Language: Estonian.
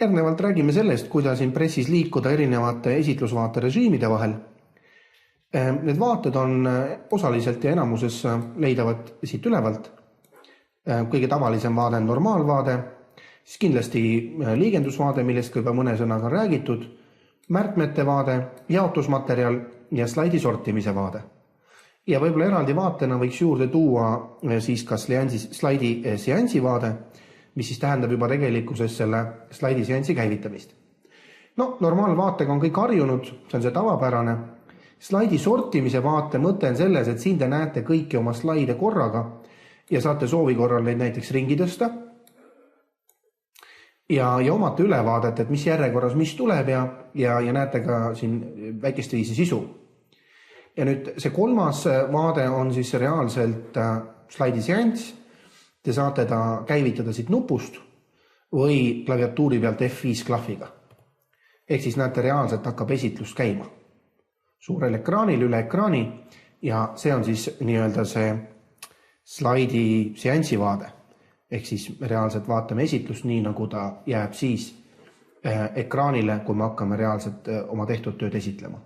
Järgnevalt räägime sellest, kuidas impressis liikuda erinevate esitlusvaate režiimide vahel. Need vaated on osaliselt ja enamuses leidavad siit ülevalt. Kõige tavalisem vaade on normaalvaade, siis kindlasti liigendusvaade, millest ka juba mõne sõnaga on räägitud, märkmete vaade, jaotusmaterjal ja slaidi sortimise vaade. Ja võib-olla eraldi vaatena võiks juurde tuua siis ka slaidi seansi vaade, mis siis tähendab juba tegelikkuses selle slaidi seansi käivitamist. Normaalvaatega on kõik harjunud, see on see tavapärane. Slaidi sortimise vaate mõte on selles, et siin te näete kõiki oma slaide korraga ja saate soovi korral neid näiteks ringi tõsta ja omate ülevaadet, et mis järjekorras mis tuleb ja näete ka siin väikest viisi sisu. Ja nüüd see kolmas vaade on siis reaalselt slaidi seanss. Te saate ta käivitada siit nupust või klaviatuuri pealt F5 klahviga. Ehk siis näete, reaalselt hakkab esitlus käima suurel ekraanil, üle ekraani ja see on siis nii-öelda see slaidi seansi vaade. Ehk siis reaalselt vaatame esitlust nii, nagu ta jääb siis ekraanile, kui me hakkame reaalselt oma tehtud tööd esitlema.